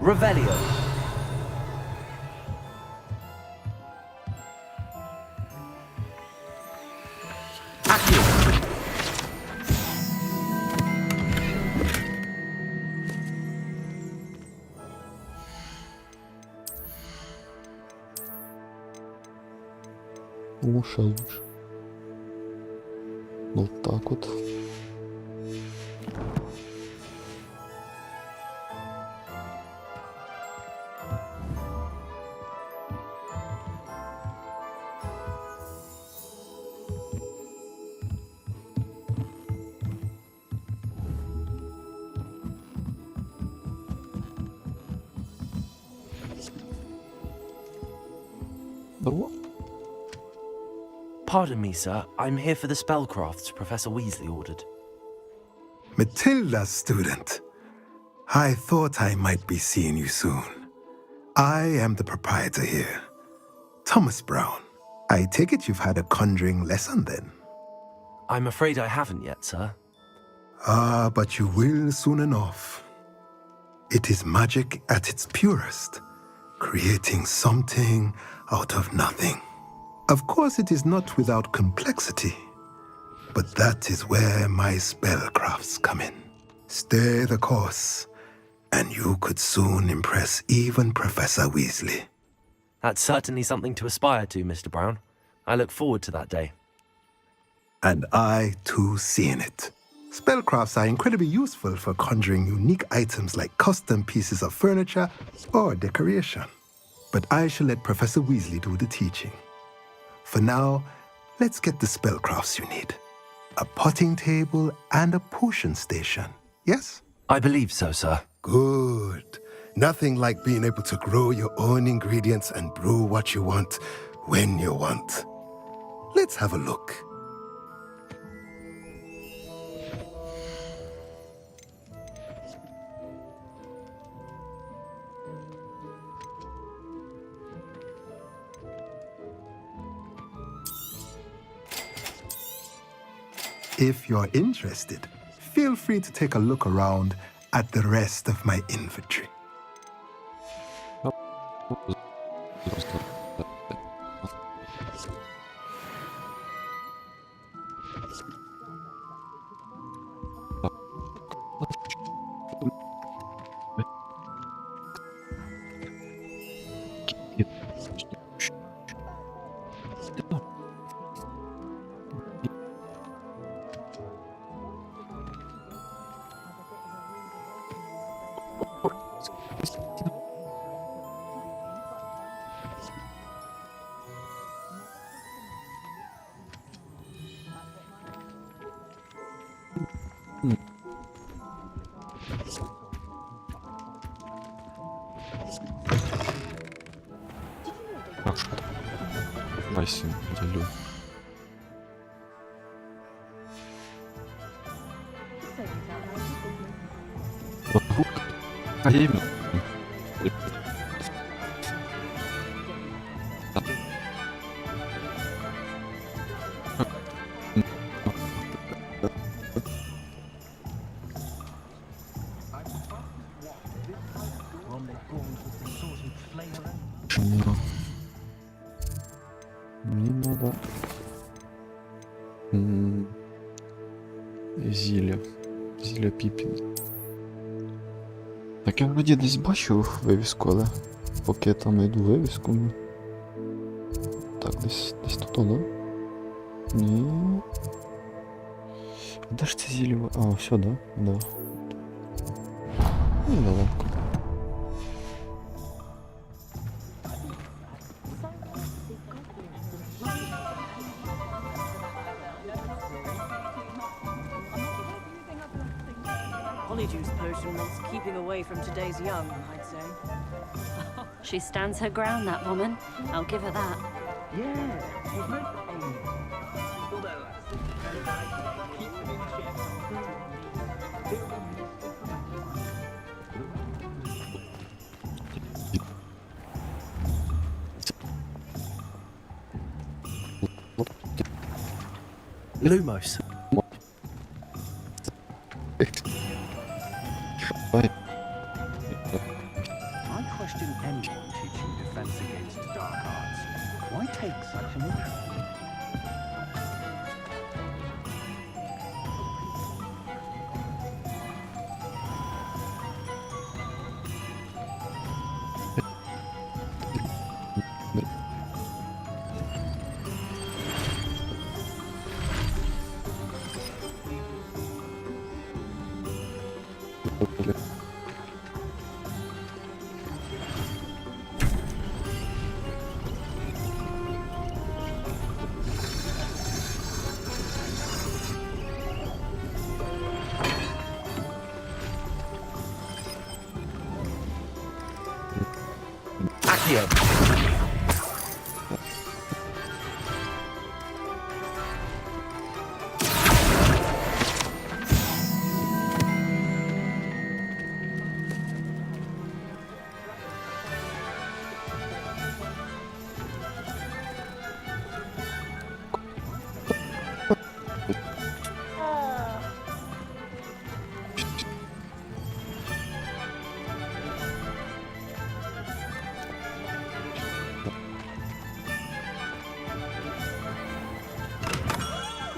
Revelio. Лучше, лучше. Вот так вот. Здорово. Pardon me, sir. I'm here for the spellcrafts Professor Weasley ordered. Matilda, student. I thought I might be seeing you soon. I am the proprietor here, Thomas Brown. I take it you've had a conjuring lesson then? I'm afraid I haven't yet, sir. Ah, but you will soon enough. It is magic at its purest, creating something out of nothing. Of course, it is not without complexity, but that is where my spellcrafts come in. Stay the course, and you could soon impress even Professor Weasley. That's certainly something to aspire to, Mr. Brown. I look forward to that day. And I, too, seeing it. Spellcrafts are incredibly useful for conjuring unique items like custom pieces of furniture or decoration. But I shall let Professor Weasley do the teaching. For now, let's get the spellcrafts you need. A potting table and a potion station, yes? I believe so, sir. Good. Nothing like being able to grow your own ingredients and brew what you want when you want. Let's have a look. If you're interested, feel free to take a look around at the rest of my inventory. Васим, делю. Время. Мне надо зілля Піпін. Так я вроді десь бачив вивіску, але поки я там знайду вивіску. Так, десь тут, да? Ні. Де ж це зілля? А, все, да? Да. Ну, далеко. Polyjuice potion means keeping away from today's young, I'd say. She stands her ground, that woman. I'll give her that. Yeah, she's most amiable. Although, keep them in check. Lumos. take such an interest?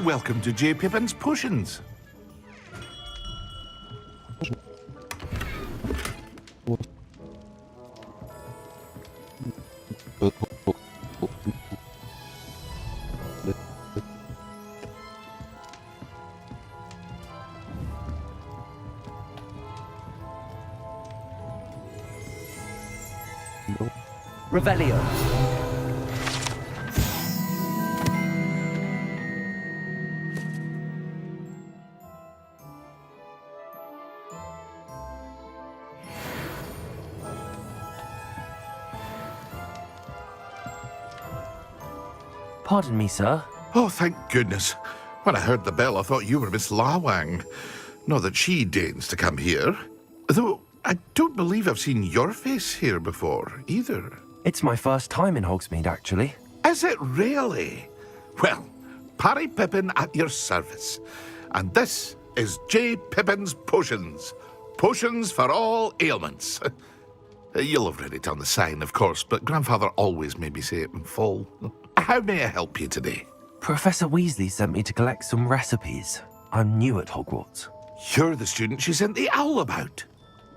Welcome to J. Pippin's Potions. Revelio. Pardon me, sir. Oh, thank goodness. When I heard the bell, I thought you were Miss Lawang. Not that she deigns to come here. Though, I don't believe I've seen your face here before, either. It's my first time in Hogsmeade, actually. Is it really? Well, Parry Pippin at your service. And this is J. Pippin's Potions. Potions for all ailments. You'll have read it on the sign, of course, but Grandfather always made me say it in full. How may I help you today? Professor Weasley sent me to collect some recipes. I'm new at Hogwarts. You're the student she sent the owl about.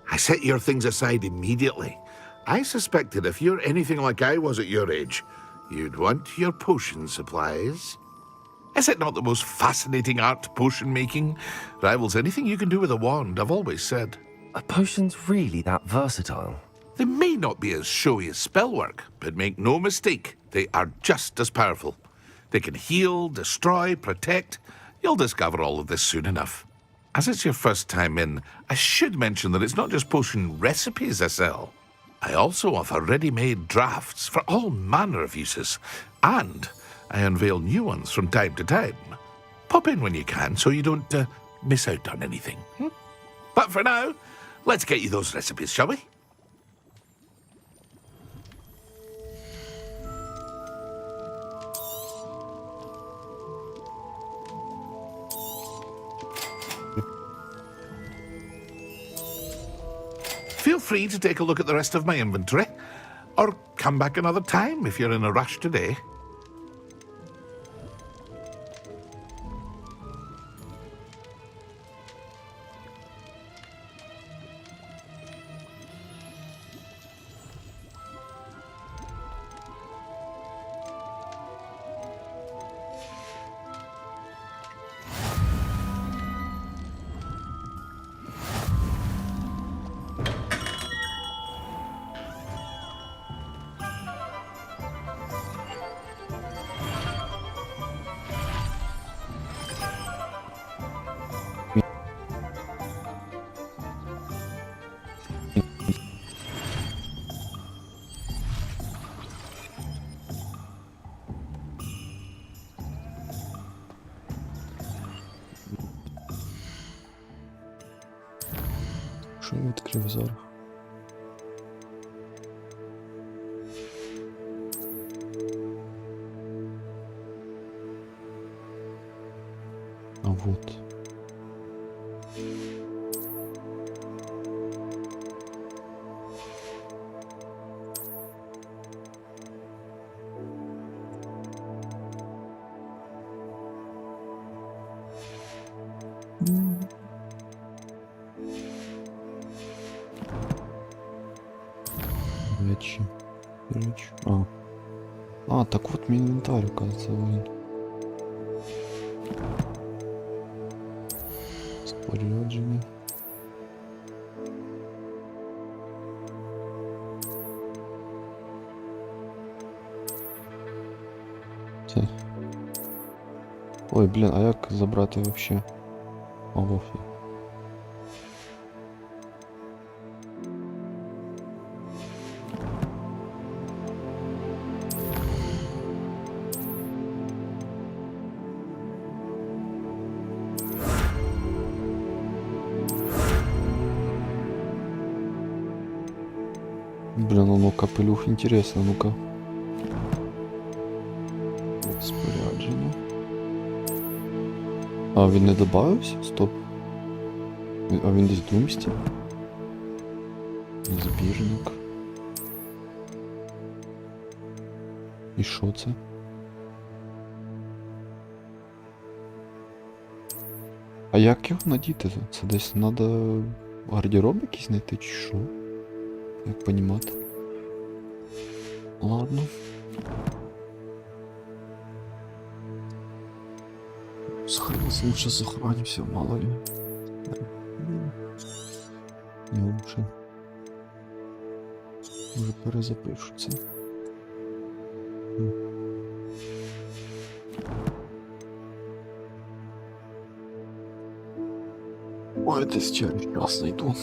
I set your things aside immediately. I suspected if you're anything like I was at your age, you'd want your potion supplies. Is it not the most fascinating art, potion making? Rivals anything you can do with a wand, I've always said. Are potions really that versatile? They may not be as showy as spellwork, but make no mistake, they are just as powerful. They can heal, destroy, protect. You'll discover all of this soon enough. As it's your first time in, I should mention that it's not just potion recipes I sell. I also offer ready-made drafts for all manner of uses, and I unveil new ones from time to time. Pop in when you can so you don't miss out on anything. But for now, let's get you those recipes, shall we? Feel free to take a look at the rest of my inventory, or come back another time if you're in a rush today. Що я відкрив зараз? А вот. Речі. Речі. А, так от мій інвентар, оказывается, він. Спорядження. Це. Ой, блін, а як забрати вообще? Вовсе. Блин, ну капелюх интересно, ну-ка. Спорядження. А, він не добавився? Стоп. А він десь в думсті? Збірник. І що це? А як його надіти? Це десь треба гардероб якийсь знайти чи що? Як понімати? Ладно. Лучше сохранимся, мало ли. Не лучше. Уже перезапишуться. Ой, десь через час зайду.